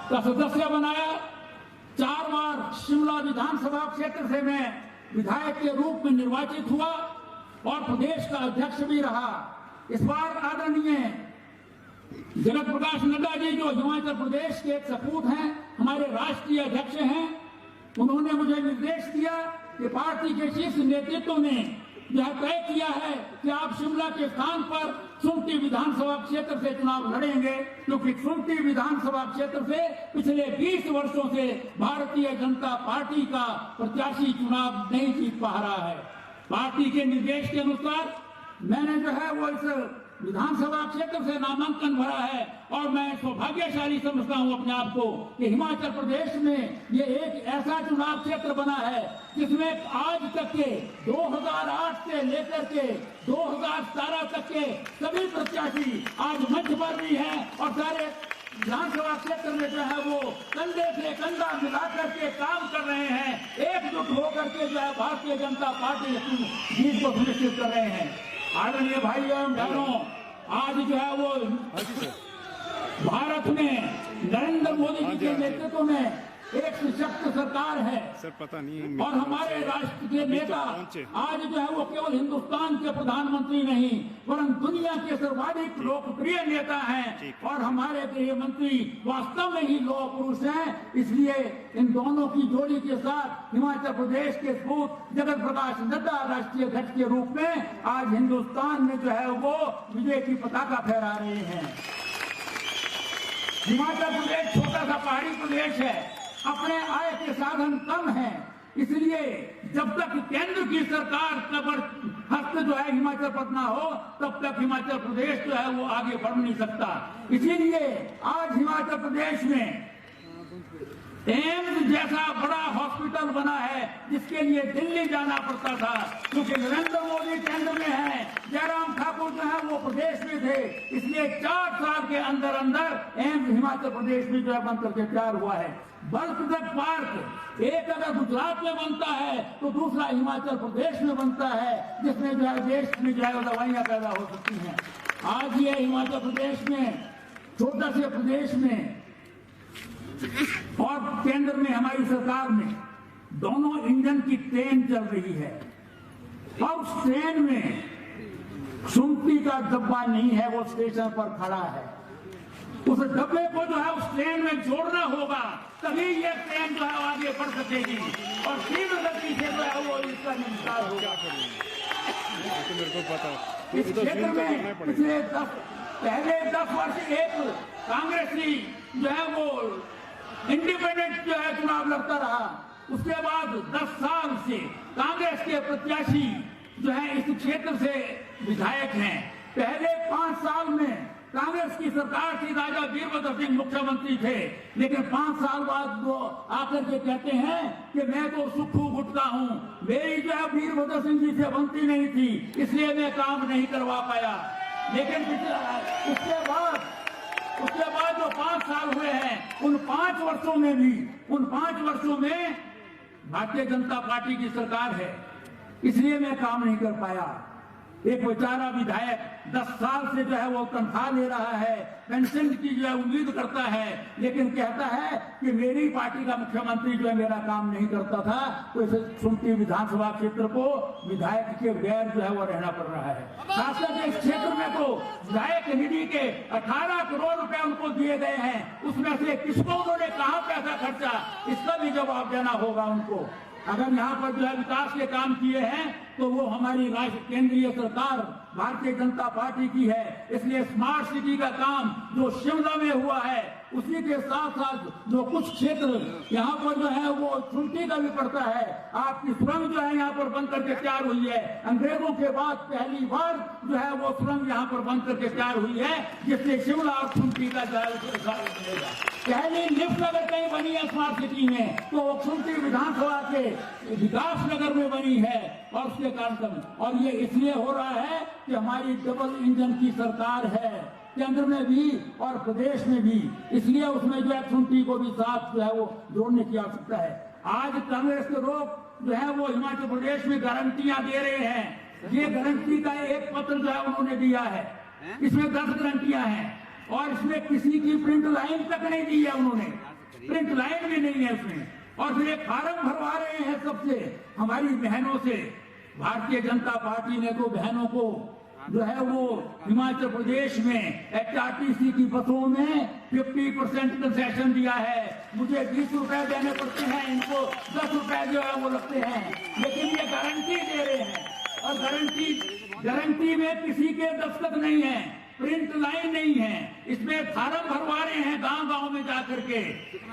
का सदस्य बनाया। 4 बार शिमला विधानसभा क्षेत्र से मैं विधायक के रूप में निर्वाचित हुआ और प्रदेश का अध्यक्ष भी रहा। इस बार आदरणीय जगत प्रकाश नड्डा जी, जो हिमाचल प्रदेश के एक सपूत हैं, हमारे राष्ट्रीय अध्यक्ष हैं, उन्होंने मुझे निर्देश दिया कि पार्टी के शीर्ष नेतृत्व ने यह तय किया है कि आप शिमला के स्थान पर सुमती विधानसभा क्षेत्र से चुनाव लड़ेंगे, क्योंकि सुमती विधानसभा क्षेत्र से पिछले 20 वर्षों से भारतीय जनता पार्टी का प्रत्याशी चुनाव नहीं जीत पा रहा है। पार्टी के निर्देश के अनुसार मैंने जो है वो इस विधानसभा क्षेत्र से नामांकन भरा है और मैं सौभाग्यशाली समझता हूं अपने आप को कि हिमाचल प्रदेश में ये एक ऐसा चुनाव क्षेत्र बना है जिसमें आज तक के 2008 से लेकर के 2017 तक के सभी प्रत्याशी आज मंच पर भी हैं और सारे विधानसभा क्षेत्र में जो है वो कंधे से कंधा मिला करके काम कर रहे हैं, एकजुट होकर के जो है भारतीय जनता पार्टी जीत को सुनिश्चित कर रहे हैं। आदरणीय भाइयों एवं बहनों, आज जो है वो भारत में नरेंद्र मोदी जी के नेतृत्व में एक सशक्त सरकार है सर, पता नहीं और हमारे राष्ट्र के नेता आज जो है वो केवल हिंदुस्तान के प्रधानमंत्री नहीं वरन दुनिया के सर्वाधिक लोकप्रिय नेता हैं और हमारे गृह मंत्री वास्तव में ही लौह पुरुष हैं। इसलिए इन दोनों की जोड़ी के साथ हिमाचल प्रदेश के सपूत जगत प्रकाश नड्डा राष्ट्रीय अध्यक्ष के रूप में आज हिंदुस्तान में जो है वो विजय की पताका फहरा रहे हैं। हिमाचल प्रदेश छोटा सा पहाड़ी प्रदेश है, अपने आय के साधन कम हैं, इसलिए जब तक केंद्र की सरकार जबरदस्त जो है हिमाचल पर ना हो तब तक हिमाचल प्रदेश जो है वो आगे बढ़ नहीं सकता। इसीलिए आज हिमाचल प्रदेश में एम्स जैसा बड़ा हॉस्पिटल बना है जिसके लिए दिल्ली जाना पड़ता था, क्योंकि नरेंद्र मोदी केंद्र में है, जयराम ठाकुर जो है वो प्रदेश में थे, इसलिए 4 साल के अंदर अंदर एम्स हिमाचल प्रदेश में जो है बनकर के तैयार हुआ है। बल्क ड्रग पार्क एक अगर गुजरात में बनता है तो दूसरा हिमाचल प्रदेश में बनता है, जिसमें जो है देश में जो है दवाइयां पैदा हो सकती हैं। आज ये हिमाचल प्रदेश में, छोटा से प्रदेश में और केंद्र में हमारी सरकार में दोनों इंजन की ट्रेन चल रही है और उस ट्रेन में सुमती का डब्बा नहीं है, वो स्टेशन पर खड़ा है। उस डब्बे को जो है उस ट्रेन में जोड़ना होगा, तभी ये ट्रेन जो है आगे बढ़ सकेगी और तीव्र गति से जो है वो इसका निस्तार होगा। इस क्षेत्र में पिछले 10 वर्ष एक कांग्रेसी जो है वो इंडिपेंडेंट जो है चुनाव लड़ता रहा, उसके बाद 10 साल से कांग्रेस के प्रत्याशी जो है इस क्षेत्र से विधायक हैं। पहले 5 साल में कांग्रेस की सरकार थी, राजा वीरभद्र सिंह मुख्यमंत्री थे, लेकिन 5 साल बाद वो आकर के कहते हैं कि मैं तो सुक्खू गुटका हूं, मेरी जो है वीरभद्र सिंह जी से बनती नहीं थी, इसलिए मैं काम नहीं करवा पाया। लेकिन उसके बाद जो 5 साल हुए हैं, उन 5 वर्षों में भारतीय जनता पार्टी की सरकार है, इसलिए मैं काम नहीं कर पाया। एक बेचारा विधायक 10 साल से जो है वो तनख्वाह ले रहा है, पेंशन की जो है उम्मीद करता है, लेकिन कहता है कि मेरी पार्टी का मुख्यमंत्री जो है मेरा काम नहीं करता था, तो इसे सुमती विधानसभा क्षेत्र को विधायक के बगैर जो है वो रहना पड़ रहा है। खासकर इस क्षेत्र में तो विधायक निधि के 18 करोड़ रुपए उनको दिए गए हैं, उसमें से किसको उन्होंने कहाँ पैसा खर्चा, इसका भी जवाब देना होगा उनको। अगर यहाँ पर जो है विकास के काम किए हैं तो वो हमारी राष्ट्र केंद्रीय सरकार भारतीय जनता पार्टी की है, इसलिए स्मार्ट सिटी का काम जो शिमला में हुआ है उसी के साथ साथ जो कुछ क्षेत्र यहाँ पर जो है वो सुमती का भी पड़ता है। आपकी सुरंग जो है यहाँ पर बन करके तैयार हुई है, अंग्रेजों के बाद पहली बार जो है वो सुरंग यहाँ पर बन करके तैयार हुई है, जिससे शिमला और सुमती का जो है पहली लिफ्ट अगर कहीं बनी है स्मार्ट सिटी में तो वो सुमती विधानसभा के विकास नगर में बनी है और उसके कारण और ये इसलिए हो रहा है कि हमारी डबल इंजन की सरकार है, केंद्र में भी और प्रदेश में भी, इसलिए उसमें जो है सुमती को भी साथ जो है वो जोड़ने की आवश्यकता है। आज कांग्रेस के लोग जो है वो हिमाचल प्रदेश में गारंटियां दे रहे हैं, ये गारंटी का एक पत्र जो है उन्होंने दिया है, इसमें 10 गारंटियां हैं और इसमें किसी की प्रिंट लाइन तक नहीं दी है उन्होंने। प्रिंट लाइन भी नहीं है उसमें। और फिर एक फार्म भरवा रहे हैं सबसे, हमारी बहनों से। भारतीय जनता पार्टी ने तो बहनों को जो है वो हिमाचल प्रदेश में HRTC की बसों में 50% कंसेशन दिया है। मुझे 20 रुपए देने पड़ते हैं, इनको 10 रुपए जो है वो लगते हैं, लेकिन ये गारंटी दे रहे हैं। और गारंटी में किसी के दस्तखत नहीं है, प्रिंट लाइन नहीं है, इसमें फार्म भरवा रहे हैं गांव गांव में जाकर के।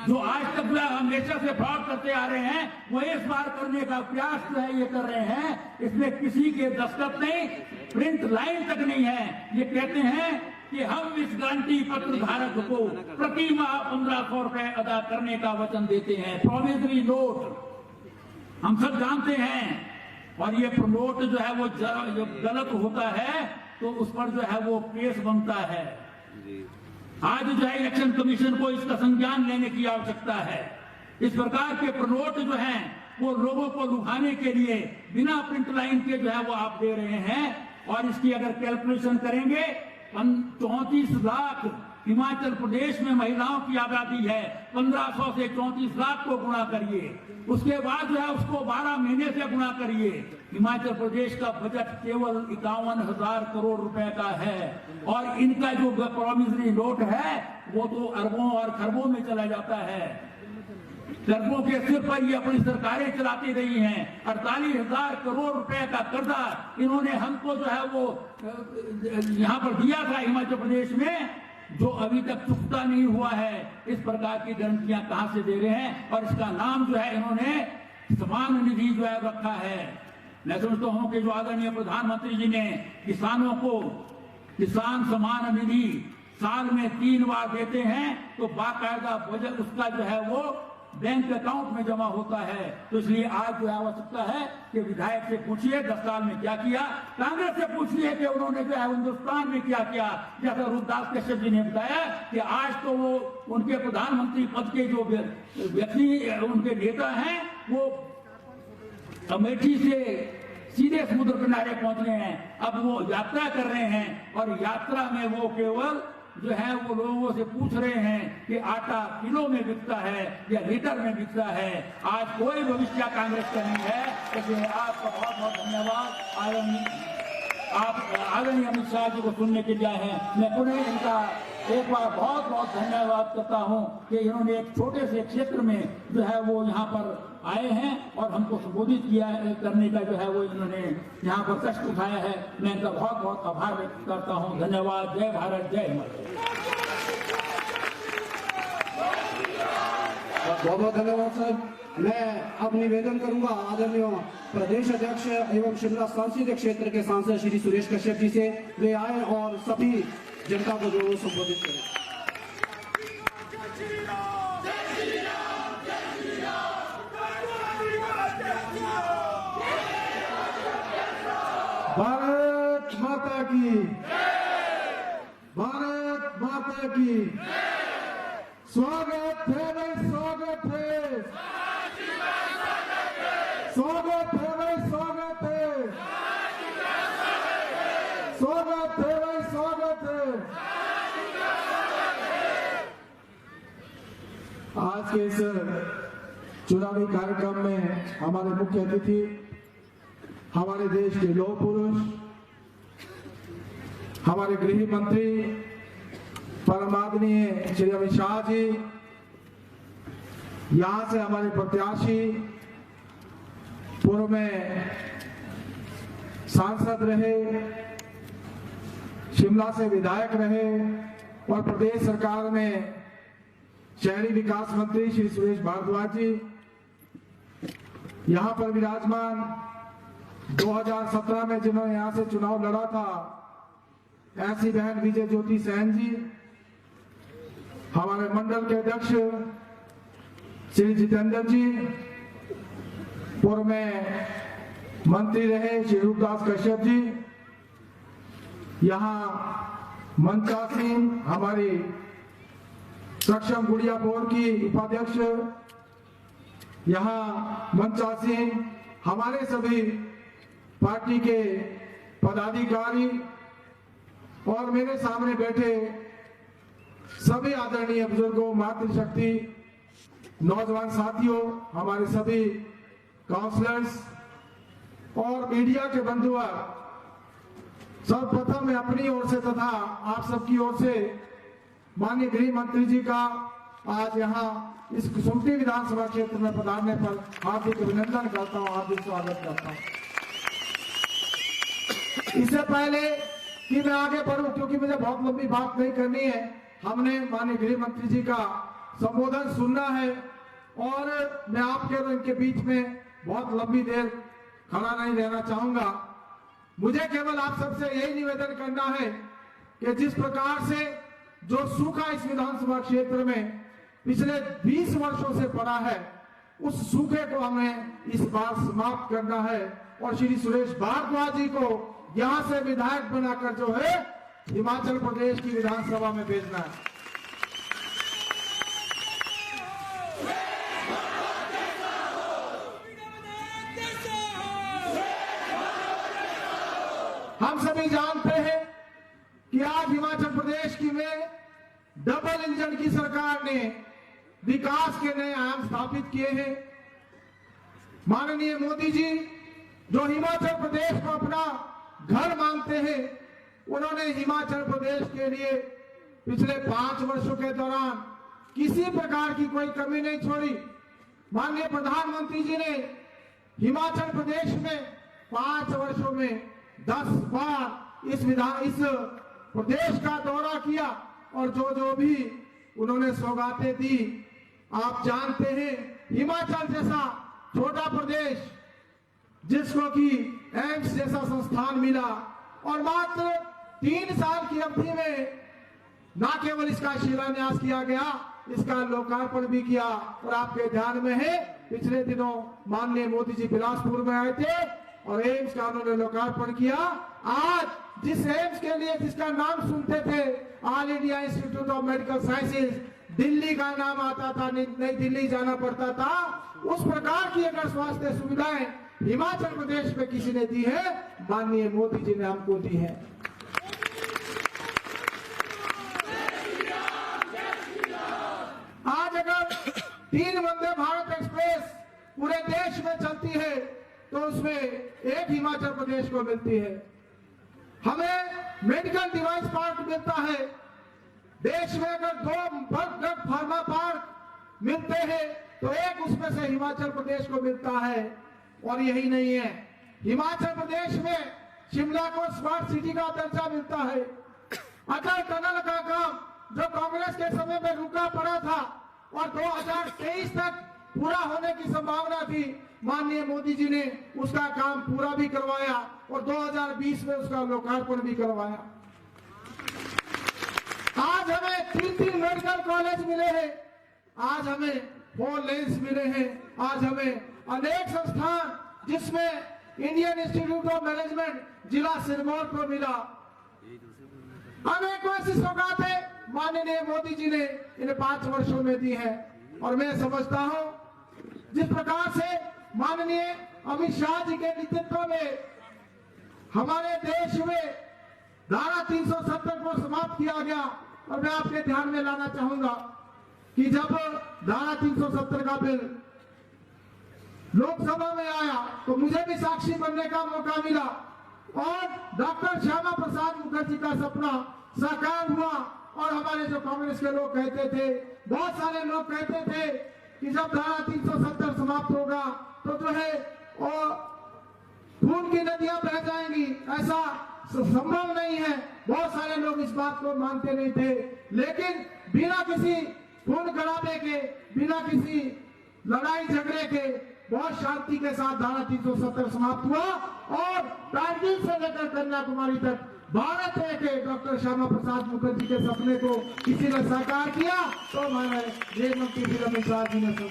जो आज तक जो हमेशा से फ्रॉड करते आ रहे हैं, वो इस बार करने का प्रयास जो है ये कर रहे हैं। इसमें किसी के दस्तखत नहीं, प्रिंट लाइन तक नहीं है। ये कहते हैं कि हम इस गारंटी पत्र धारक को प्रति माह 1500 रुपए अदा करने का वचन देते हैं। प्रोमिसरी नोट हम सब जानते हैं, और ये नोट जो है वो गलत होता है तो उस पर जो है वो केस बनता है। आज जो है इलेक्शन कमीशन को इसका संज्ञान लेने की आवश्यकता है। इस प्रकार के प्रोनोट जो हैं वो लोगों को लुभाने के लिए बिना प्रिंट लाइन के जो है वो आप दे रहे हैं। और इसकी अगर कैलकुलेशन करेंगे 34 लाख हिमाचल प्रदेश में महिलाओं की आबादी है, 1500 से 34 लाख को गुणा करिए, उसके बाद जो है उसको 12 महीने से गुणा करिए। हिमाचल प्रदेश का बजट केवल 51,000 करोड़ रुपए का है, और इनका जो प्रॉमिसरी नोट है वो तो अरबों और खरबों में चला जाता है। कर्जों के सिर पर ये अपनी सरकारें चलाती रही हैं। 48,000 करोड़ रुपए का कर्जा इन्होंने हमको जो है वो यहाँ पर दिया था हिमाचल प्रदेश में, जो अभी तक चुकता नहीं हुआ है। इस प्रकार की गारंटियां कहां से दे रहे हैं? और इसका नाम जो है इन्होंने सम्मान निधि जो है रखा है। मैं समझता हूं कि जो आदरणीय प्रधानमंत्री जी ने किसानों को किसान सम्मान निधि साल में 3 बार देते हैं, तो बाकायदा बजट उसका जो है वो बैंक अकाउंट में जमा होता है। तो इसलिए आज जो आवश्यकता है कि विधायक से पूछिए 10 साल में क्या किया, कांग्रेस से पूछिए कि उन्होंने जो है हिंदुस्तान में क्या किया। जैसा रूपदास कश्यप जी ने बताया कि आज तो वो उनके प्रधानमंत्री पद के जो व्यक्ति उनके नेता हैं वो अमेठी से सीधे समुद्र किनारे पहुंच गए हैं। अब वो यात्रा कर रहे हैं, और यात्रा में वो केवल जो है वो लोगों से पूछ रहे हैं कि आटा किलो में बिकता है या लीटर में बिकता है। आज कोई भविष्य कांग्रेस का नहीं है। इसलिए आपका बहुत बहुत धन्यवाद। आप आदरणीय अमित शाह जी को सुनने के लिए आए हैं। मैं पुनः इनका एक बार बहुत बहुत धन्यवाद करता हूं कि इन्होंने एक छोटे से क्षेत्र में जो है वो यहाँ पर आए हैं और हमको संबोधित किया करने का जो है वो इन्होंने यहाँ पर कष्ट उठाया है। मैं इनका बहुत बहुत आभार व्यक्त करता हूँ। धन्यवाद। जय भारत, जय हिमाचल। बहुत बहुत धन्यवाद सर। मैं अब निवेदन करूंगा आदरणीय प्रदेश अध्यक्ष एवं शिमला संसदीय क्षेत्र के सांसद श्री सुरेश कश्यप जी से, वे आए और सभी जनता को जो संबोधित करें। भारत माता की, भारत माता की। स्वागत है भाई, स्वागत है, स्वागत है भाई, स्वागत है, स्वागत है भाई, स्वागत है। आज के इस चुनावी कार्यक्रम में हमारे मुख्य अतिथि हमारे देश के लौह पुरुष, हमारे गृह मंत्री परम आदरणीय श्री अमित शाह जी, यहां से हमारे प्रत्याशी पूर्व में सांसद रहे, शिमला से विधायक रहे और प्रदेश सरकार में शहरी विकास मंत्री श्री सुरेश भारद्वाज जी, यहां पर विराजमान 2017 में जिन्होंने यहां से चुनाव लड़ा था ऐसी बहन विजय ज्योति सहन जी, हमारे मंडल के अध्यक्ष श्री जितेंद्र जी, पूर्व में मंत्री रहे श्री रूपदास कश्यप जी, यहाँ मंचासीन हमारी सक्षम गुड़िया बोर्ड की उपाध्यक्ष, यहाँ मंचासीन हमारे सभी पार्टी के पदाधिकारी और मेरे सामने बैठे सभी आदरणीय बुजुर्गों, मातृशक्ति नौजवान साथियों, हमारे सभी काउंसलर्स और मीडिया के बंधुवर, सर्वप्रथम मैं अपनी ओर से तथा आप सबकी ओर से माननीय गृह मंत्री जी का आज यहाँ इस कुसुम्पटी विधानसभा क्षेत्र में पधारने पर हार्दिक अभिनंदन करता हूँ, हार्दिक स्वागत करता हूँ। इससे पहले कि मैं आगे बढ़ूं, क्योंकि मुझे बहुत लंबी बात नहीं करनी है, हमने माननीय गृह मंत्री जी का संबोधन सुनना है और मैं आपके और इनके बीच में बहुत लंबी देर खड़ा नहीं रहना चाहूंगा। मुझे केवल आप सबसे यही निवेदन करना है कि जिस प्रकार से जो सूखा इस विधानसभा क्षेत्र में पिछले 20 वर्षों से पड़ा है, उस सूखे को हमें इस बार समाप्त करना है और श्री सुरेश भारद्वाज जी को यहां से विधायक बनाकर जो है हिमाचल प्रदेश की विधानसभा में भेजना है। हम सभी जानते हैं कि आज हिमाचल प्रदेश की में डबल इंजन की सरकार ने विकास के नए आयाम स्थापित किए हैं। माननीय मोदी जी जो हिमाचल प्रदेश को अपना घर मानते हैं, उन्होंने हिमाचल प्रदेश के लिए पिछले 5 वर्षों के दौरान किसी प्रकार की कोई कमी नहीं छोड़ी। माननीय प्रधानमंत्री जी ने हिमाचल प्रदेश में 5 वर्षों में 10 बार इस प्रदेश का दौरा किया और जो भी उन्होंने सौगातें दी, आप जानते हैं हिमाचल जैसा छोटा प्रदेश जिसको कि एम्स जैसा संस्थान मिला और मात्र 3 साल की अवधि में न केवल इसका शिलान्यास किया गया, इसका लोकार्पण भी किया। और आपके ध्यान में है पिछले दिनों माननीय मोदी जी बिलासपुर में आए थे और एम्स का उन्होंने लोकार्पण किया। आज जिस एम्स के लिए जिसका नाम सुनते थे all India institute of medical sciences, Delhi का नाम आता था, नई दिल्ली जाना पड़ता था, उस प्रकार की अगर स्वास्थ्य सुविधाएं हिमाचल प्रदेश में किसी ने दी है, माननीय मोदी जी ने हमको दी है। आज अगर 3 वंदे भारत एक्सप्रेस पूरे देश में चलती है तो उसमें एक हिमाचल प्रदेश को मिलती है। हमें मेडिकल डिवाइस पार्क मिलता है, देश में अगर 2 ड्रग फार्मा पार्क मिलते हैं तो एक उसमें से हिमाचल प्रदेश को मिलता है। और यही नहीं है, हिमाचल प्रदेश में शिमला को स्मार्ट सिटी का दर्जा मिलता है। अटल टनल का काम जो कांग्रेस के समय में रुका पड़ा था और 2023 तक पूरा होने की संभावना थी, माननीय मोदी जी ने उसका काम पूरा भी करवाया और 2020 में उसका लोकार्पण भी करवाया। आज हमें 3 मेडिकल कॉलेज मिले हैं, आज हमें 4 लेन्स मिले हैं, आज हमें अनेक संस्थान जिसमें इंडियन इंस्टीट्यूट ऑफ मैनेजमेंट जिला सिरमौर को मिला। अनेकों ऐसी सौगातें माननीय मोदी जी ने इन 5 वर्षों में दी है। और मैं समझता हूं जिस प्रकार से माननीय अमित शाह जी के नेतृत्व में हमारे देश में धारा 370 को समाप्त किया गया, और मैं आपके ध्यान में लाना चाहूंगा कि जब धारा 370 का बिल लोकसभा में आया तो मुझे भी साक्षी बनने का मौका मिला और डॉक्टर श्यामा प्रसाद मुखर्जी का सपना साकार हुआ। और हमारे जो कांग्रेस के लोग कहते थे, बहुत सारे लोग कहते थे कि जब धारा 370 समाप्त होगा तो जो है और खून की नदियां बह जाएंगी, ऐसा संभव नहीं है। बहुत सारे लोग इस बात को मानते नहीं थे, लेकिन बिना किसी खून खराबे के, बिना किसी लड़ाई झगड़े के बहुत शांति के साथ धारा 370 समाप्त हुआ और कारगिल से लेकर कन्याकुमारी तक भारत के डॉक्टर श्यामा प्रसाद मुखर्जी के सपने को किसी ने साकार किया। तो मैंने गृह मंत्री श्री अमित शाह जी ने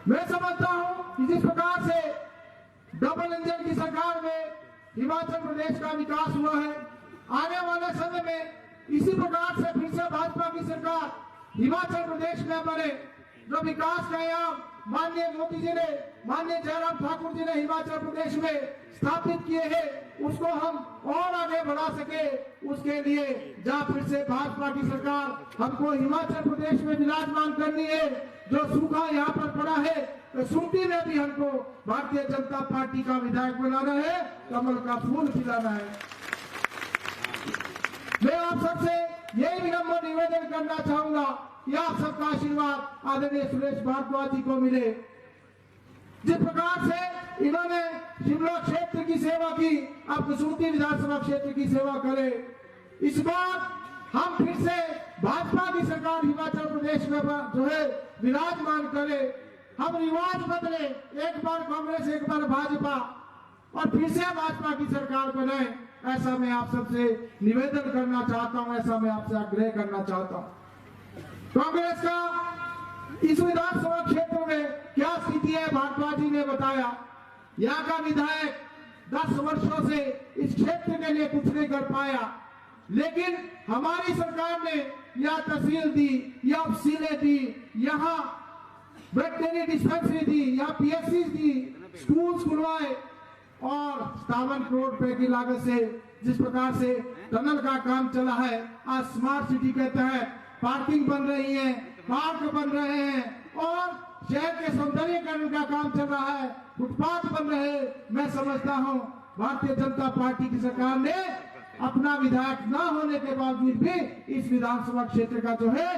मैं समझता हूं कि जिस प्रकार से डबल इंजन की सरकार में हिमाचल प्रदेश का विकास हुआ है, आने वाले समय में इसी प्रकार से फिर से भाजपा की सरकार हिमाचल प्रदेश में बने। जो विकास का आयाम माननीय मोदी जी ने, माननीय जयराम ठाकुर जी ने हिमाचल प्रदेश में स्थापित किए हैं, उसको हम और आगे बढ़ा सके, उसके लिए जहां फिर से भाजपा की सरकार हमको हिमाचल प्रदेश में विराजमान करनी है, जो सूखा यहाँ पर पड़ा है तो सुमटी में भी हमको भारतीय जनता पार्टी का विधायक बनाना है, कमल का फूल खिलाना है। मैं आप सबसे यही विनम्र निवेदन करना चाहूंगा कि आप सबका आशीर्वाद आदरणीय सुरेश भारद्वाज जी को मिले। जिस प्रकार से इन्होंने शिमला क्षेत्र की सेवा की, अब कसुमती विधानसभा क्षेत्र की सेवा करें। इस बार हम फिर से भाजपा की सरकार हिमाचल प्रदेश में जो है विराजमान करे, हम रिवाज बदले, एक बार कांग्रेस एक बार भाजपा और फिर से भाजपा की सरकार बने, ऐसा मैं आप सबसे निवेदन करना चाहता हूं, ऐसा मैं आपसे आग्रह करना चाहता हूं। कांग्रेस का इस विधानसभा क्षेत्र में क्या स्थिति है, भारद्वाज जी ने बताया। यहाँ का विधायक 10 वर्षों से इस क्षेत्र के लिए कुछ नहीं कर पाया, लेकिन हमारी सरकार ने या तहसील दी या तहसीलें दी, यहाँ वेटरनरी डिस्पेंसरी दी या पीएससी दी, स्कूल खुलवाए और 57 करोड़ रुपए की लागत से जिस प्रकार से टनल का काम चला है, आज स्मार्ट सिटी के तहत पार्किंग बन रही है, पार्क बन रहे हैं और शहर के सौंदर्यीकरण का काम चल रहा है, फुटपाथ बन रहे हैं। मैं समझता हूं भारतीय जनता पार्टी की सरकार ने अपना विधायक न होने के बावजूद भी इस विधानसभा क्षेत्र का जो है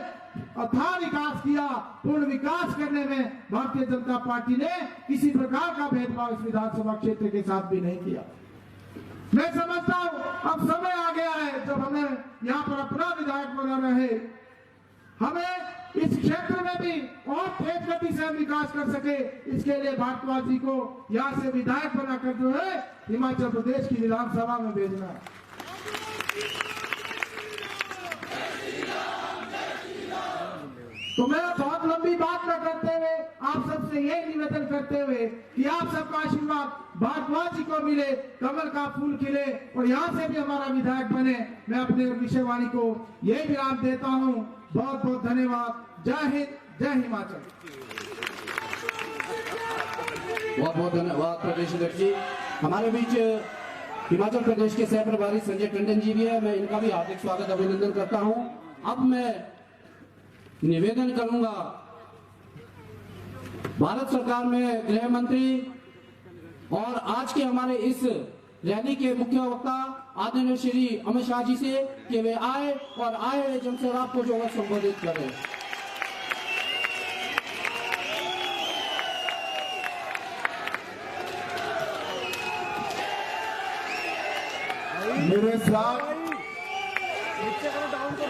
अथाह विकास किया। पूर्ण विकास करने में भारतीय जनता पार्टी ने किसी प्रकार का भेदभाव इस विधानसभा क्षेत्र के साथ भी नहीं किया। मैं समझता हूं अब समय आ गया है जब हमें यहाँ पर अपना विधायक बनाना है। हमें इस क्षेत्र में भी और तेज गति से विकास कर सके, इसके लिए भारद्वाज जी को यहाँ से विधायक बनाकर जो है हिमाचल प्रदेश की विधानसभा में भेजना है। तो मैं बहुत लंबी बात न करते हुए आप सबसे यही निवेदन करते हुए कि आप सबका आशीर्वाद भारद्वाज जी को मिले, कमल का फूल खिले और यहाँ से भी हमारा विधायक बने, मैं अपने विषयवाणी को यही विराम देता हूँ। बहुत बहुत धन्यवाद। जय हिंद, जय हिमाचल। बहुत बहुत धन्यवाद प्रदेश अध्यक्ष जी। हमारे बीच हिमाचल प्रदेश के सह प्रभारी संजय टंडन जी भी है, मैं इनका भी हार्दिक स्वागत अभिनंदन करता हूं। अब मैं निवेदन करूंगा भारत सरकार में गृह मंत्री और आज के हमारे इस रैली के मुख्य वक्ता आदरणीय श्री अमित शाह जी से कि वे आए और आए जनसभा को जो है संबोधित करें।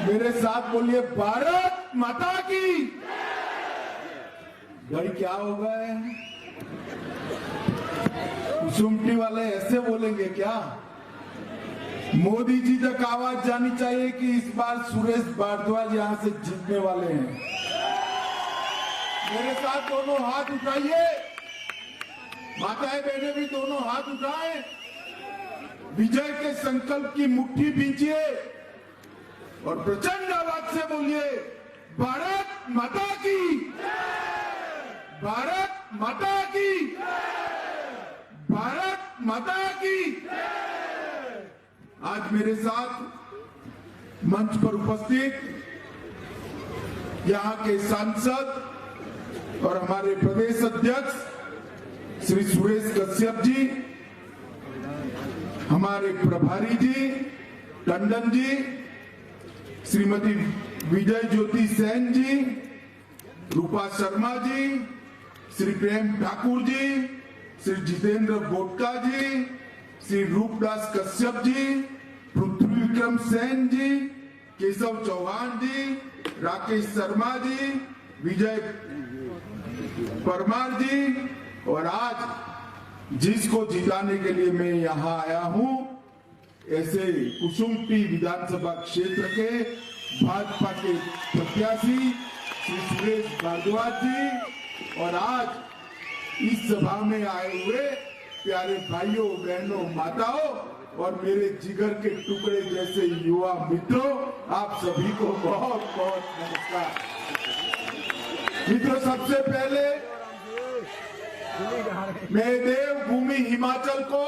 मेरे साथ बोलिए भारत माता की। भाई क्या हो गए, कुसुमटी वाले ऐसे बोलेंगे क्या? मोदी जी तक आवाज जानी चाहिए कि इस बार सुरेश भारद्वाज यहां से जीतने वाले हैं। मेरे साथ दोनों हाथ उठाइए, माताएं बहनें भी दोनों हाथ उठाएं, विजय के संकल्प की मुट्ठी बींचिए और प्रचंड आवाज से बोलिए भारत माता की, भारत माता की, भारत माता की। आज मेरे साथ मंच पर उपस्थित यहां के सांसद और हमारे प्रदेश अध्यक्ष श्री सुरेश कश्यप जी, हमारे प्रभारी जी टंडन जी, श्रीमती विजय ज्योति सेन जी, रूपा शर्मा जी, श्री प्रेम ठाकुर जी, श्री जितेंद्र गोटका जी, श्री रूपदास कश्यप जी, पृथ्वी विक्रम सेन जी, केशव चौहान जी, राकेश शर्मा जी, विजय परमार जी और आज जिसको जिताने के लिए मैं यहाँ आया हूँ ऐसे कुसुमटी विधानसभा क्षेत्र के भाजपा के प्रत्याशी श्री सुरेश भारद्वाज जी और आज इस सभा में आए हुए प्यारे भाइयों बहनों माताओं और मेरे जिगर के टुकड़े जैसे युवा मित्रों, आप सभी को बहुत बहुत नमस्कार। मित्रों, सबसे पहले मैं देवभूमि हिमाचल को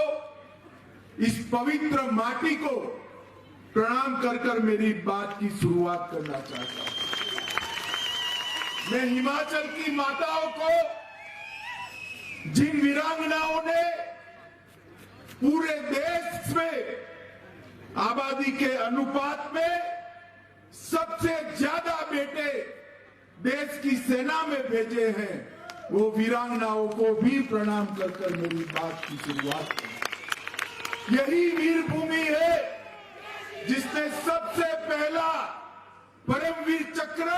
इस पवित्र माटी को प्रणाम कर कर मेरी बात की शुरुआत करना चाहता हूं। मैं हिमाचल की माताओं को, जिन वीरांगनाओं ने पूरे देश में आबादी के अनुपात में सबसे ज्यादा बेटे देश की सेना में भेजे हैं, वो वीरांगनाओं को भी प्रणाम कर कर मेरी बात की शुरुआत की। यही वीर भूमि है जिसने सबसे पहला परमवीर चक्र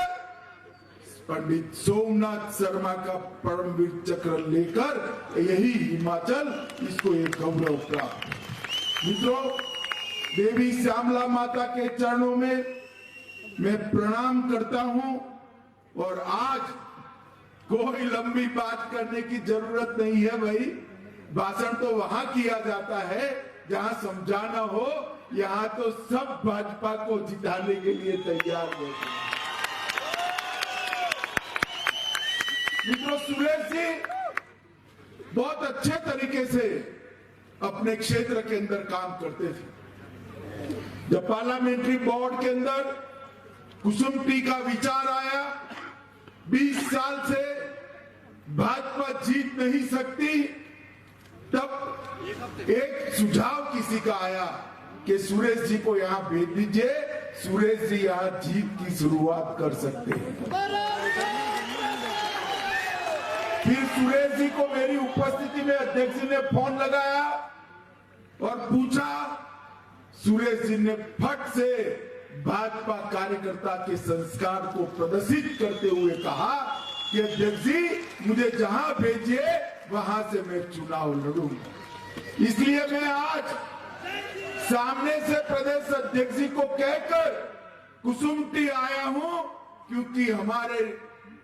पंडित सोमनाथ शर्मा का परमवीर चक्र लेकर यही हिमाचल इसको एक गौरव प्राप्त। मित्रों, देवी श्यामला माता के चरणों में मैं प्रणाम करता हूं और आज कोई लंबी बात करने की जरूरत नहीं है भाई। भाषण तो वहां किया जाता है जहां समझाना हो, यहां तो सब भाजपा को जिताने के लिए तैयार हो। मित्रों, सुरेश जी बहुत अच्छे तरीके से अपने क्षेत्र के अंदर काम करते थे। जब पार्लियामेंट्री बोर्ड के अंदर कुसुम टी का विचार आया, 20 साल से भाजपा जीत नहीं सकती, तब एक सुझाव किसी का आया कि सुरेश जी को यहां भेज दीजिए, सुरेश जी यहां जीत की शुरुआत कर सकते हैं। फिर सुरेश जी को मेरी उपस्थिति में अध्यक्ष जी ने फोन लगाया और पूछा। सुरेश जी ने फट से भाजपा कार्यकर्ता के संस्कार को प्रदर्शित करते हुए कहा कि अध्यक्ष जी, मुझे जहां भेजिए वहां से मैं चुनाव लड़ूंगा। इसलिए मैं आज सामने से प्रदेश अध्यक्ष जी को कहकर कुसुमटी आया हूं, क्योंकि हमारे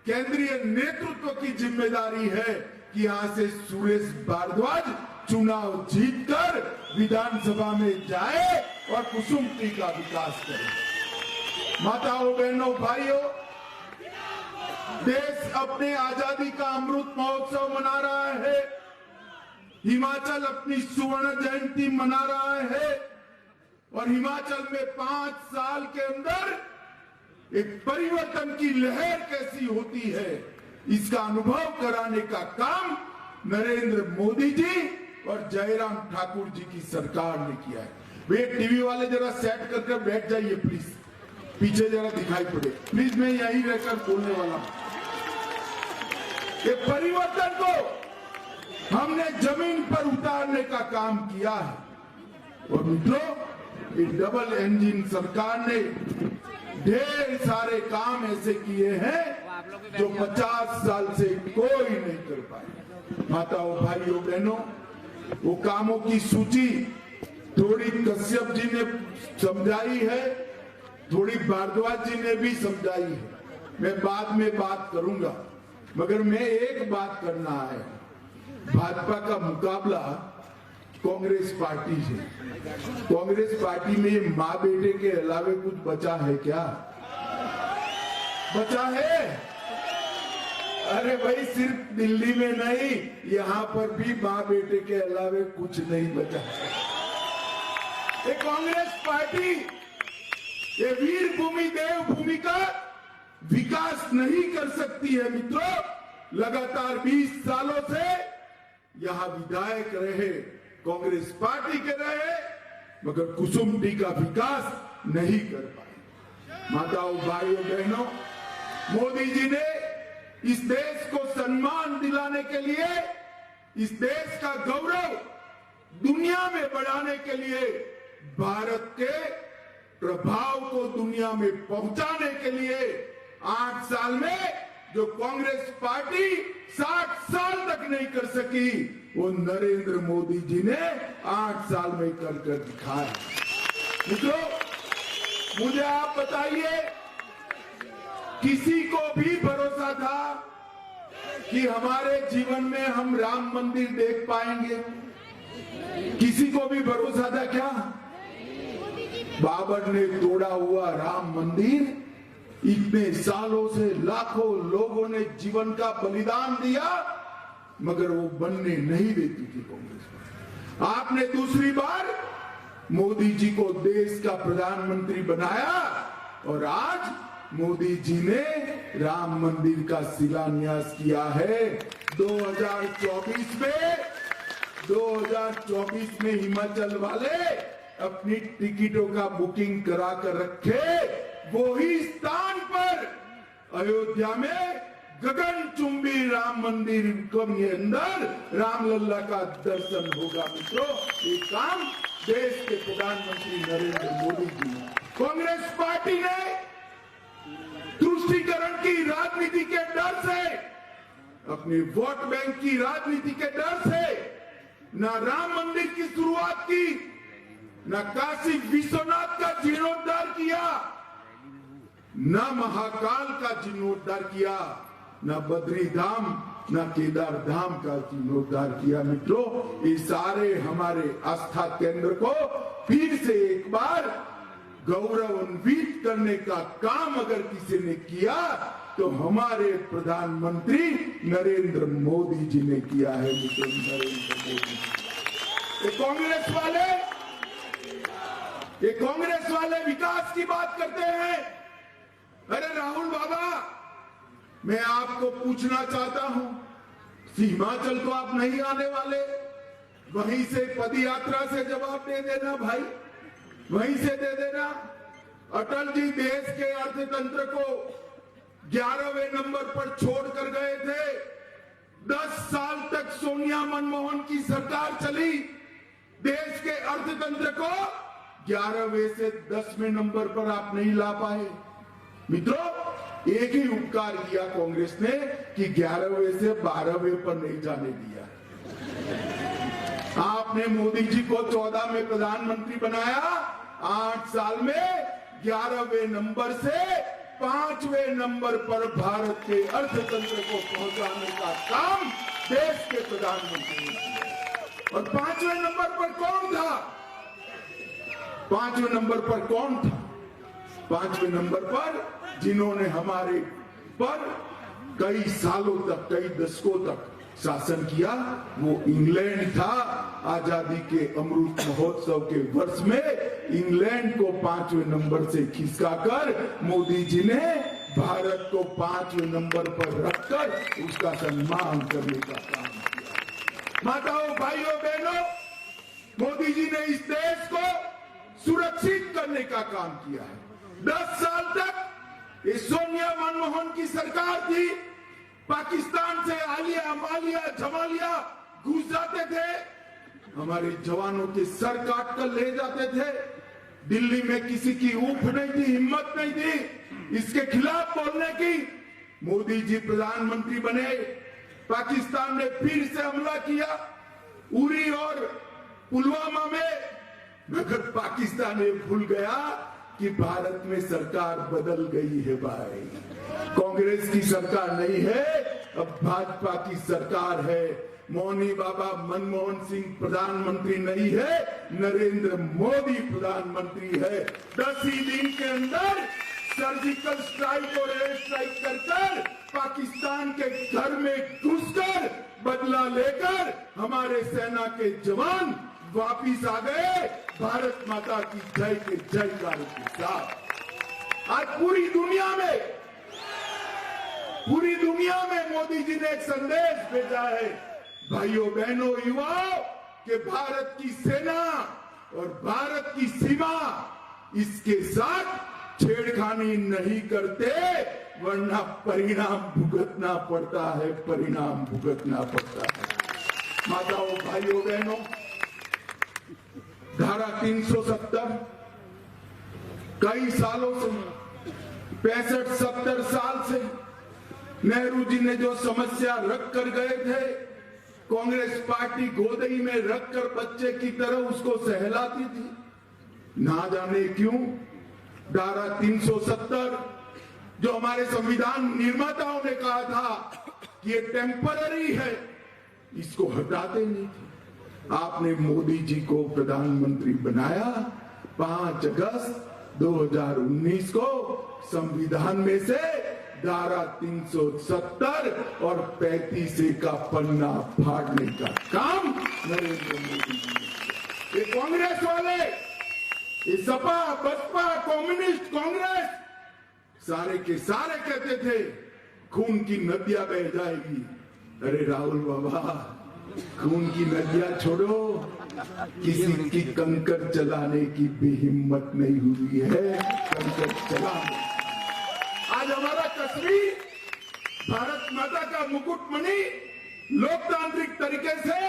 केंद्रीय नेतृत्व की जिम्मेदारी है कि यहां से सुरेश भारद्वाज चुनाव जीतकर विधानसभा में जाए और कुसुमटी का विकास करे। माताओं, बहनों, भाइयों, देश अपने आजादी का अमृत महोत्सव मना रहा है। हिमाचल अपनी स्वर्ण जयंती मना रहा है और हिमाचल में 5 साल के अंदर एक परिवर्तन की लहर कैसी होती है, इसका अनुभव कराने का काम नरेंद्र मोदी जी और जयराम ठाकुर जी की सरकार ने किया है। वे टीवी वाले जरा सेट करके बैठ जाइए प्लीज, पीछे जरा दिखाई पड़े प्लीज, मैं यहीं रहकर बोलने वाला हूं। ये परिवर्तन को हमने जमीन पर उतारने का काम किया है और मित्रों, ये डबल इंजन सरकार ने ढेर सारे काम ऐसे किए हैं जो 50 साल से कोई नहीं कर पाए। माताओं, भाइयों, बहनों, वो कामों की सूची थोड़ी कश्यप जी ने समझाई है, थोड़ी भारद्वाज जी ने भी समझाई है, मैं बाद में बात करूंगा, मगर मैं एक बात करना है। भाजपा का मुकाबला कांग्रेस पार्टी से, कांग्रेस पार्टी में ये माँ बेटे के अलावे कुछ बचा है क्या? बचा है? अरे भाई, सिर्फ दिल्ली में नहीं, यहां पर भी माँ बेटे के अलावे कुछ नहीं बचा है। ये कांग्रेस पार्टी ये वीर भूमि देव भूमि का विकास नहीं कर सकती है। मित्रों, लगातार 20 सालों से यहां विधायक रहे, कांग्रेस पार्टी के रहे, मगर कुसुमटी का विकास नहीं कर पाए। माताओं, भाइयों, बहनों, मोदी जी ने इस देश को सम्मान दिलाने के लिए, इस देश का गौरव दुनिया में बढ़ाने के लिए, भारत के प्रभाव को दुनिया में पहुंचाने के लिए 8 साल में जो कांग्रेस पार्टी 60 साल तक नहीं कर सकी, वो नरेंद्र मोदी जी ने 8 साल में कर दिखाया। मित्रों, मुझे आप बताइए, किसी को भी भरोसा था कि हमारे जीवन में हम राम मंदिर देख पाएंगे? किसी को भी भरोसा था क्या? बाबर ने तोड़ा हुआ राम मंदिर इतने सालों से लाखों लोगों ने जीवन का बलिदान दिया, मगर वो बनने नहीं देती थी कांग्रेस। आपने दूसरी बार मोदी जी को देश का प्रधानमंत्री बनाया और आज मोदी जी ने राम मंदिर का शिलान्यास किया है। 2024 में हिमाचल वाले अपनी टिकटों का बुकिंग करा कर रखे, वो ही स्थान पर अयोध्या में गगनचुंबी राम मंदिर के अंदर रामलला का दर्शन होगा। मित्रों, ये काम देश के प्रधानमंत्री नरेंद्र मोदी जी ने, कांग्रेस पार्टी ने तुष्टीकरण की राजनीति के डर से, अपनी वोट बैंक की राजनीति के डर से न राम मंदिर की शुरुआत की, न काशी विश्वनाथ का जीर्णोद्धार किया, न महाकाल का जीर्णोद्धार किया, न बद्री धाम न केदार धाम का जीर्णोद्धार किया। मित्रों, ये सारे हमारे आस्था केंद्र को फिर से एक बार गौरवान्वित करने का काम अगर किसी ने किया तो हमारे प्रधानमंत्री नरेंद्र मोदी जी ने किया है। मित्रों, नरेंद्र मोदी, ये कांग्रेस वाले विकास की बात करते हैं। अरे राहुल बाबा, मैं आपको पूछना चाहता हूं, हिमाचल को आप नहीं आने वाले? वहीं से पद यात्रा से जवाब दे देना भाई, वहीं से दे देना। अटल जी देश के अर्थतंत्र को 11वें नंबर पर छोड़कर गए थे। 10 साल तक सोनिया मनमोहन की सरकार चली, देश के अर्थतंत्र को 11वें से 10वें नंबर पर आप नहीं ला पाए। मित्रों, एक ही उपकार किया कांग्रेस ने कि 11वें से 12वें पर नहीं जाने दिया। आपने मोदी जी को 14 में प्रधानमंत्री बनाया, 8 साल में 11वें नंबर से 5वें नंबर पर भारत के अर्थतंत्र को पहुंचाने का काम देश के प्रधानमंत्री ने किया। और 5वें नंबर पर कौन था? 5वें नंबर पर कौन था? 5वें नंबर पर जिन्होंने हमारे पर कई सालों तक, कई दशकों तक शासन किया, वो इंग्लैंड था। आजादी के अमृत महोत्सव के वर्ष में इंग्लैंड को 5वें नंबर से खिसकाकर मोदी जी ने भारत को 5वें नंबर पर रखकर उसका सम्मान करने का काम किया। माताओं, भाइयों, बहनों, मोदी जी ने इस देश को सुरक्षित करने का काम किया है। 10 साल तक ये सोनिया मनमोहन की सरकार थी, पाकिस्तान से आलिया मालिया जमालिया घुस जाते थे, हमारे जवानों के सर काट कर ले जाते थे। दिल्ली में किसी की ऊँफ नहीं थी, हिम्मत नहीं थी इसके खिलाफ बोलने की। मोदी जी प्रधानमंत्री बने, पाकिस्तान ने फिर से हमला किया उरी और पुलवामा में, मगर पाकिस्तान ये भूल गया कि भारत में सरकार बदल गई है भाई। कांग्रेस की सरकार नहीं है, अब भाजपा की सरकार है। मौनी बाबा मनमोहन सिंह प्रधानमंत्री नहीं है, नरेंद्र मोदी प्रधानमंत्री है। 10 ही दिन के अंदर सर्जिकल स्ट्राइक और एयर स्ट्राइक कर पाकिस्तान के घर में घुसकर बदला लेकर हमारे सेना के जवान वापिस आ गए, भारत माता की जय के जयकार के साथ। आज पूरी दुनिया में मोदी जी ने एक संदेश भेजा है, भाइयों बहनों युवाओं, कि भारत की सेना और भारत की सीमा इसके साथ छेड़खानी नहीं करते, वरना परिणाम भुगतना पड़ता है, परिणाम भुगतना पड़ता है। माताओं, भाइयों, बहनों, धारा 370 कई सालों से, 65-70 साल से नेहरू जी ने जो समस्या रख कर गए थे, कांग्रेस पार्टी गोदई में रखकर बच्चे की तरह उसको सहलाती थी। ना जाने क्यों धारा 370, जो हमारे संविधान निर्माताओं ने कहा था कि ये टेम्पररी है, इसको हटाते नहीं थे। आपने मोदी जी को प्रधानमंत्री बनाया, 5 अगस्त 2019 को संविधान में से धारा 370 और 35 का पन्ना फाड़ने का काम नरेंद्र मोदी जी ने। ये कांग्रेस वाले ये सपा, बसपा, कम्युनिस्ट, कांग्रेस सारे के सारे कहते थे खून की नदियां बह जाएगी। अरे राहुल बाबा, खून की नदियां छोड़ो, किसी की कंकर चलाने की भी हिम्मत नहीं हुई है कंकर चलाने। आज हमारा कश्मीर भारत माता का मुकुटमणि लोकतांत्रिक तरीके से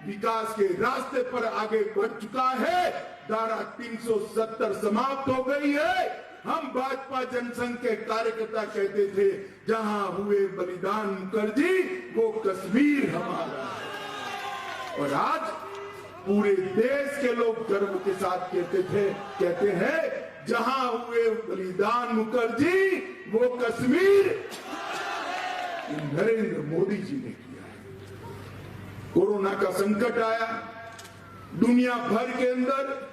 विकास के रास्ते पर आगे बढ़ चुका है। धारा 370 समाप्त हो गई है। हम भाजपा जनसंघ के कार्यकर्ता कहते थे जहां हुए बलिदान मुखर्जी वो कश्मीर हमारा है। और आज पूरे देश के लोग गर्व के साथ कहते हैं जहां हुए बलिदान मुखर्जी वो कश्मीर नरेंद्र मोदी जी ने किया है। कोरोना का संकट आया, दुनिया भर के अंदर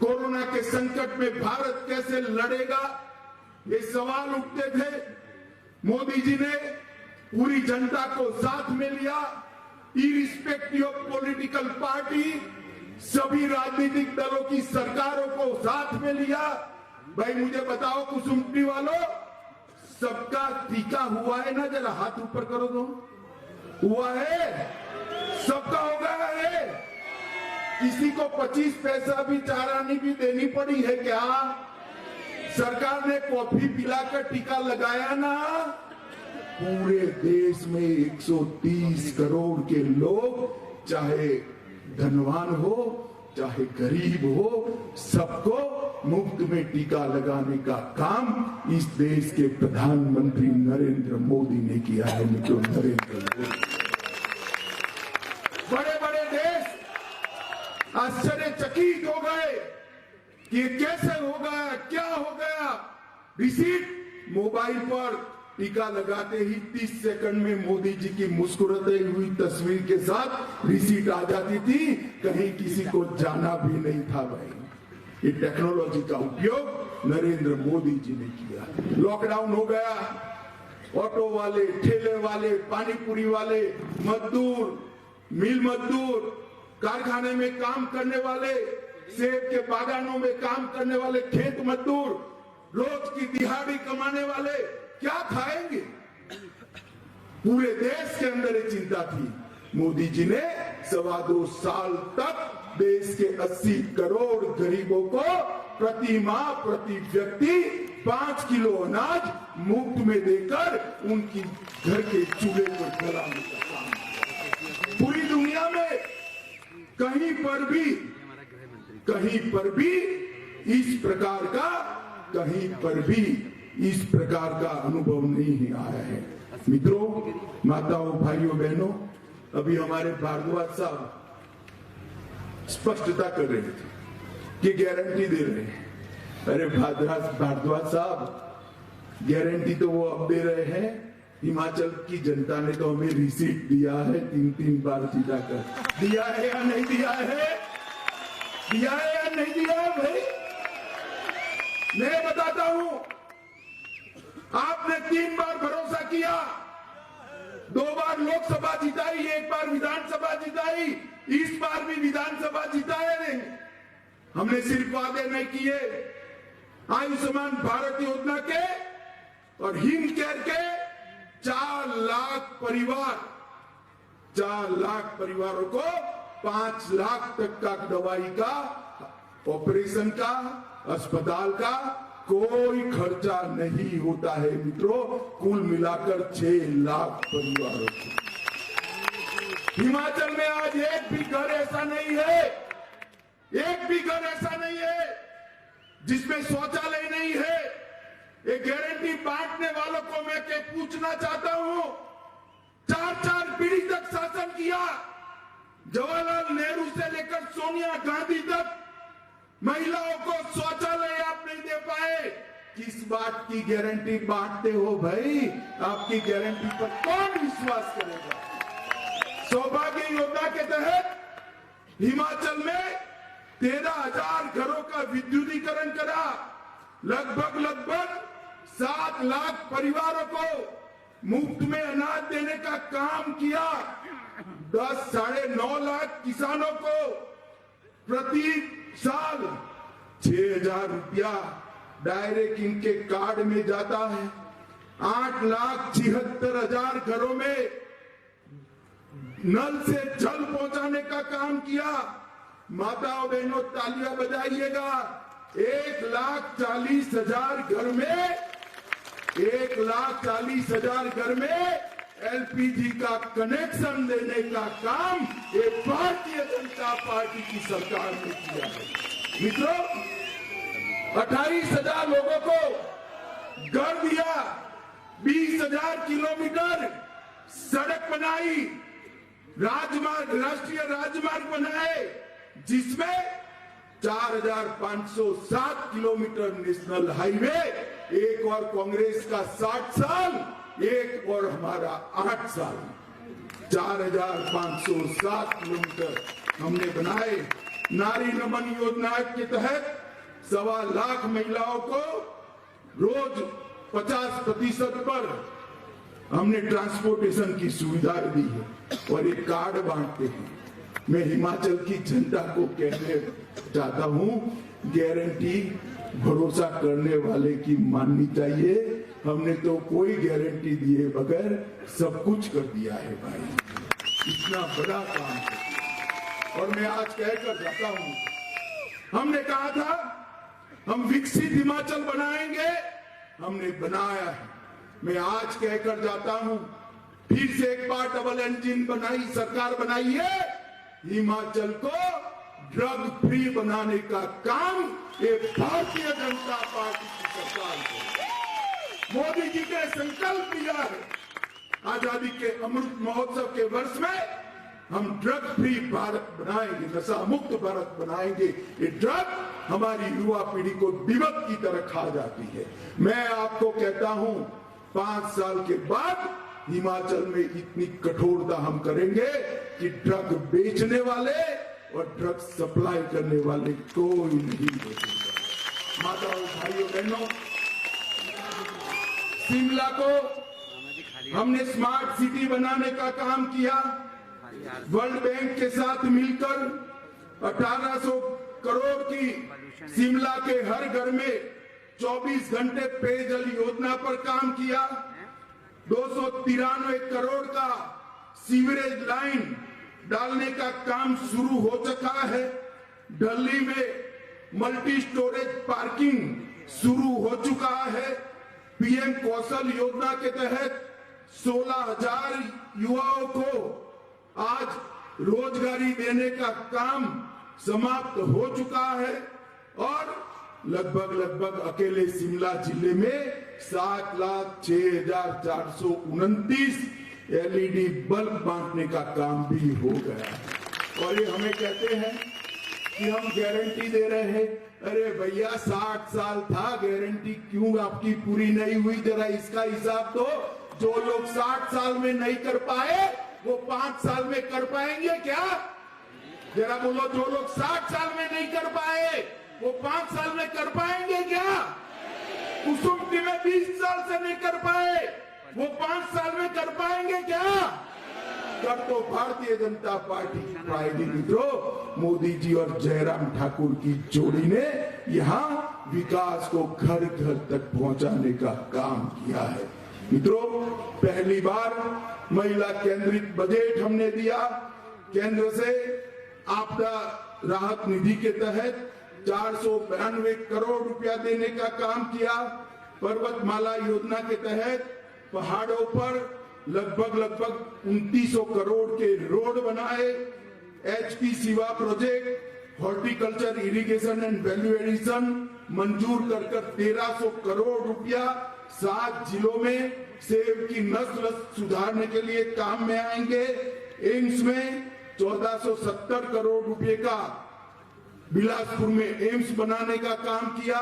कोरोना के संकट में भारत कैसे लड़ेगा, ये सवाल उठते थे। मोदी जी ने पूरी जनता को साथ में लिया, इरिस्पेक्टिव ऑफ पॉलिटिकल पार्टी, सभी राजनीतिक दलों की सरकारों को साथ में लिया। भाई मुझे बताओ कुसुम्पटी वालों, सबका टीका हुआ है ना? जरा हाथ ऊपर करो तो। हुआ है? सबका हो गया है? किसी को 25 पैसा भी चारानी भी देनी पड़ी है क्या? सरकार ने कॉफी पिलाकर टीका लगाया ना? पूरे देश में 130 करोड़ के लोग, चाहे धनवान हो चाहे गरीब हो, सबको मुफ्त में टीका लगाने का काम इस देश के प्रधानमंत्री नरेंद्र मोदी ने किया है। मित्रों, नरेंद्र मोदी। बड़े बड़े देश आश्चर्यचकित हो गए कि ये कैसे हो गया, क्या हो गया। रिसीट मोबाइल पर टीका लगाते ही 30 सेकंड में मोदी जी की मुस्कुराती हुई तस्वीर के साथ रिसीट आ जाती थी। कहीं किसी को जाना भी नहीं था। भाई, ये टेक्नोलॉजी का उपयोग नरेंद्र मोदी जी ने किया। लॉकडाउन हो गया, ऑटो वाले, ठेले वाले, पानीपुरी वाले, मजदूर, मिल मजदूर, कारखाने में काम करने वाले, सेब के बागानों में काम करने वाले खेत मजदूर, रोज की दिहाड़ी कमाने वाले क्या खाएंगे? पूरे देश के अंदर ये चिंता थी। मोदी जी ने 2.25 साल तक देश के 80 करोड़ गरीबों को प्रति माह प्रति व्यक्ति 5 किलो अनाज मुफ्त में देकर उनकी घर के चूल्हे पर जलाने का काम किया। पूरी दुनिया में कहीं पर भी इस प्रकार का अनुभव नहीं आया है। मित्रों, माताओं, भाइयों, बहनों, अभी हमारे भारद्वाज साहब स्पष्टता कर रहे थे कि गारंटी दे रहे हैं। अरे भारद्वाज साहब, गारंटी तो वो अब दे रहे हैं। हिमाचल की जनता ने तो हमें रिसीट दिया है 3-3 बार जीता कर। दिया है या नहीं दिया है? दिया है या नहीं दिया है? भाई मैं बताता हूं, आपने 3 बार भरोसा किया, 2 बार लोकसभा जिताई, 1 बार विधानसभा जिताई, इस बार भी विधानसभा जिताए नहीं। हमने सिर्फ वादे नहीं किए। आयुष्मान भारत योजना के और हिम केयर के 4 लाख परिवारों को 5 लाख तक का दवाई का, ऑपरेशन का, अस्पताल का कोई खर्चा नहीं होता है। मित्रों, कुल मिलाकर 6 लाख परिवारों को। हिमाचल में आज एक भी घर ऐसा नहीं है जिसमें शौचालय नहीं है। ये गारंटी बांटने वालों को मैं पूछना चाहता हूं, 4 पीढ़ी तक शासन किया, जवाहरलाल नेहरू से लेकर सोनिया गांधी तक महिलाओं को शौचालय आप नहीं दे पाए। किस बात की गारंटी बांटते हो भाई? आपकी गारंटी पर कौन विश्वास करेगा? सौभाग्य योजना के तहत हिमाचल में 13,000 घरों का विद्युतीकरण करा। लगभग 7 लाख परिवारों को मुफ्त में अनाज देने का काम किया। 10 साढ़े 9 लाख किसानों को प्रति साल 6,000 रुपया डायरेक्ट इनके कार्ड में जाता है। 8,76,000 घरों में नल से जल पहुंचाने का काम किया। माताओं बहनों तालियां बजाइएगा। 1,40,000 घर में 1,40,000 घर में एलपीजी का कनेक्शन देने का काम ये भारतीय जनता पार्टी की सरकार ने किया है। मित्रों, 28,000 लोगों को घर दिया, 20,000 किलोमीटर सड़क बनाई, राजमार्ग, राष्ट्रीय राजमार्ग बनाए, जिसमें 4,507 किलोमीटर नेशनल हाईवे, एक और कांग्रेस का 60 साल, एक और हमारा 8 साल, 4,507 किलोमीटर हमने बनाए। नारी नमन योजना के तहत 1.25 लाख महिलाओं को रोज 50% पर हमने ट्रांसपोर्टेशन की सुविधाएं दी है और एक कार्ड बांटते हैं। मैं हिमाचल की जनता को कहने चाहता हूं, गारंटी भरोसा करने वाले की माननी चाहिए। हमने तो कोई गारंटी दिए बगैर सब कुछ कर दिया है भाई, इतना बड़ा काम है। और मैं आज कहकर जाता हूं, हमने कहा था हम विकसित हिमाचल बनाएंगे, हमने बनाया है। मैं आज कहकर जाता हूं, फिर से एक बार डबल इंजन बनाई सरकार बनाई है। हिमाचल को ड्रग फ्री बनाने का काम ये भारतीय जनता पार्टी की सरकार को, मोदी जी ने संकल्प लिया है। आजादी के अमृत महोत्सव के वर्ष में हम ड्रग फ्री भारत बनाएंगे, नशा मुक्त भारत बनाएंगे। ये ड्रग हमारी युवा पीढ़ी को दिमक की तरह खा जाती है। मैं आपको कहता हूं, 5 साल के बाद हिमाचल में इतनी कठोरता हम करेंगे कि ड्रग बेचने वाले और ड्रग सप्लाई करने वाले कोई नहीं बचेगा। माताओं भाइयों बहनों, शिमला को हमने स्मार्ट सिटी बनाने का काम किया। वर्ल्ड बैंक के साथ मिलकर 1,800 करोड़ की शिमला के हर घर में 24 घंटे पेयजल योजना पर काम किया। 293 करोड़ का सीवरेज लाइन डालने का काम शुरू हो चुका है। दिल्ली में मल्टी स्टोरेज पार्किंग शुरू हो चुका है। पीएम कौशल योजना के तहत 16,000 युवाओं को आज रोजगारी देने का काम समाप्त हो चुका है और लगभग अकेले शिमला जिले में 7,06,429 एलईडी बल्ब बांटने का काम भी हो गया है। और ये हमें कहते हैं कि हम गारंटी दे रहे हैं। अरे भैया, 60 साल था, गारंटी क्यों आपकी पूरी नहीं हुई? जरा इसका हिसाब दो। जो लोग 60 साल में नहीं कर पाए वो 5 साल में कर पाएंगे क्या? जरा बोलो, जो लोग 60 साल में नहीं कर पाए वो 5 साल में कर पाएंगे क्या? कुसुमटी में 20 साल से नहीं कर पाए वो 5 साल में कर पाएंगे क्या? कर तो भारतीय जनता पार्टी की पाएगी। मित्रों, मोदी जी और जयराम ठाकुर की जोड़ी ने यहाँ विकास को घर घर तक पहुंचाने का काम किया है। मित्रों, पहली बार महिला केंद्रित बजट हमने दिया। केंद्र से आपदा राहत निधि के तहत 492 करोड़ रुपया देने का काम किया। पर्वतमाला योजना के तहत पहाड़ों पर लगभग 2,900 करोड़ के रोड बनाए। HP Shiva project horticulture irrigation and value addition मंजूर कर 1,300 करोड़ रुपया 7 जिलों में सेब की नस्ल सुधारने के लिए काम में आएंगे। एम्स में 1,470 करोड़ रुपए का बिलासपुर में एम्स बनाने का काम किया।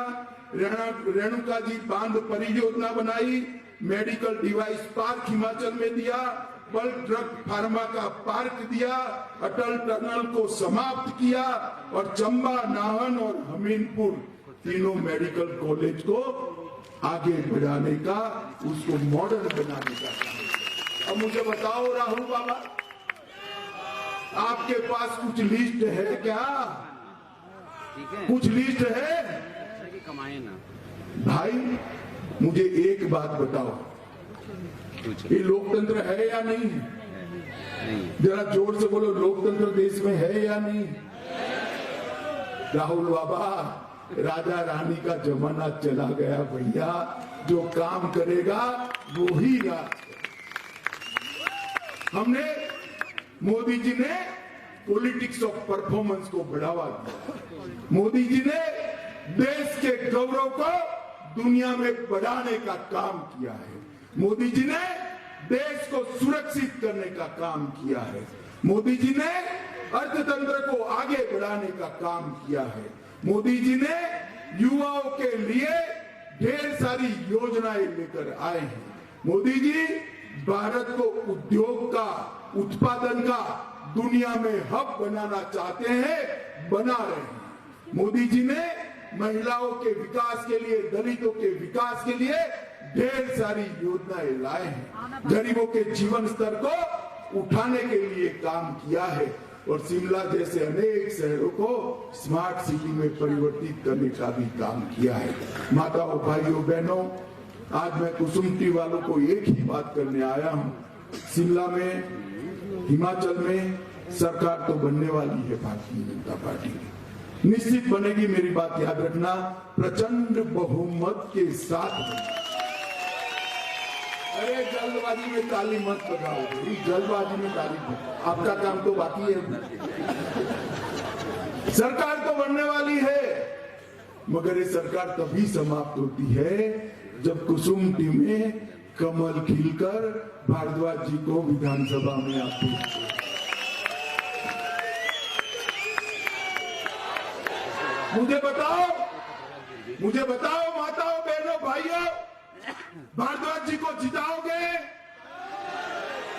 रेणुका जी बांध परियोजना बनाई। मेडिकल डिवाइस पार्क हिमाचल में दिया। बल्क ड्रग फार्मा का पार्क दिया। अटल टनल को समाप्त किया और चंबा, नाहन और हमीरपुर तीनों मेडिकल कॉलेज को आगे बढ़ाने का, उसको मॉडर्न बनाने का काम। अब मुझे बताओ राहुल बाबा, आपके पास कुछ लिस्ट है क्या? कुछ लिस्ट है कमाए ना भाई। मुझे एक बात बताओ, ये लोकतंत्र है या नहीं है? जरा जोर से बोलो, लोकतंत्र देश में है या नहीं? राहुल बाबा, राजा रानी का जमाना चला गया भैया। जो काम करेगा वो ही राज। हमने, मोदी जी ने पॉलिटिक्स ऑफ परफॉर्मेंस को बढ़ावा दिया। मोदी जी ने देश के गौरव को दुनिया में बढ़ाने का काम किया है। मोदी जी ने देश को सुरक्षित करने का काम किया है। मोदी जी ने अर्थतंत्र को आगे बढ़ाने का काम किया है। मोदी जी ने युवाओं के लिए ढेर सारी योजनाएं लेकर आए हैं। मोदी जी भारत को उद्योग का, उत्पादन का दुनिया में हब बनाना चाहते हैं, बना रहे हैं। मोदी जी ने महिलाओं के विकास के लिए, दलितों के विकास के लिए ढेर सारी योजनाएं लाए हैं। गरीबों के जीवन स्तर को उठाने के लिए काम किया है और शिमला जैसे अनेक शहरों को स्मार्ट सिटी में परिवर्तित करने का भी काम किया है। माताओं, भाइयों, बहनों, आज मैं कुसुमटी वालों को एक ही बात करने आया हूं। शिमला में, हिमाचल में सरकार तो बनने वाली है भारतीय जनता पार्टी की, निश्चित बनेगी। मेरी बात याद रखना, प्रचंड बहुमत के साथ। अरे जल्दबाजी में ताली मत बजाओ, जल्दबाजी में ताली मत, आपका काम तो बाकी है। सरकार तो बनने वाली है, मगर ये सरकार तभी समाप्त होती है जब कुसुमटी में कमल खिलकर भारद्वाज जी को विधानसभा में आते हैं। मुझे बताओ माताओं, बहनों, भाइयों, भारद्वाज जी को जिताओगे?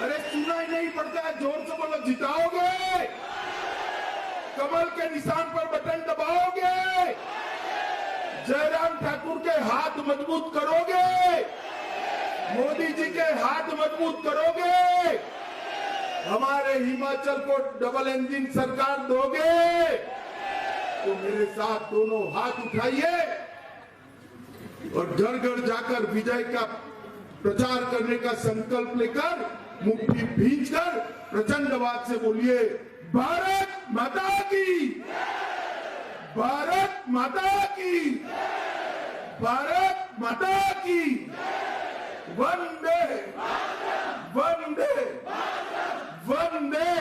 अरे सुना ही नहीं पड़ता है, जोर से बोलो, जिताओगे? कमल के निशान पर बटन दबाओगे? जयराम ठाकुर के हाथ मजबूत करोगे? मोदी जी के हाथ मजबूत करोगे? हमारे हिमाचल को डबल इंजन सरकार दोगे? तो मेरे साथ दोनों हाथ उठाइए और घर घर जाकर विजय का प्रचार करने का संकल्प लेकर मुट्ठी भींचकर प्रचंड आवाज से बोलिए, भारत माता की, भारत माता की, भारत माता की, वंदे वंदे वंदे।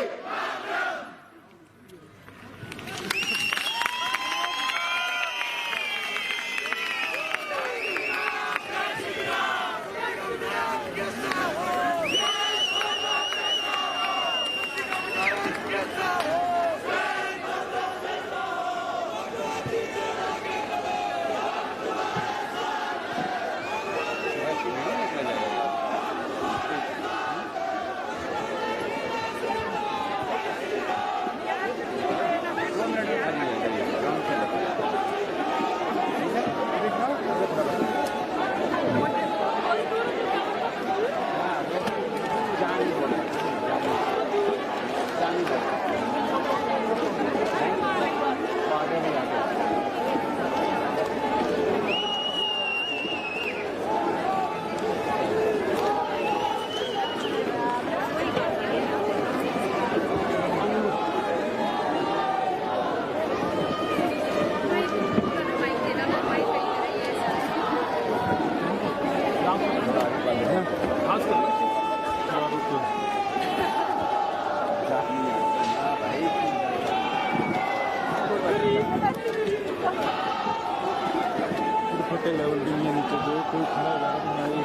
लेवल के नीचे जो कोई खड़ा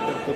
करते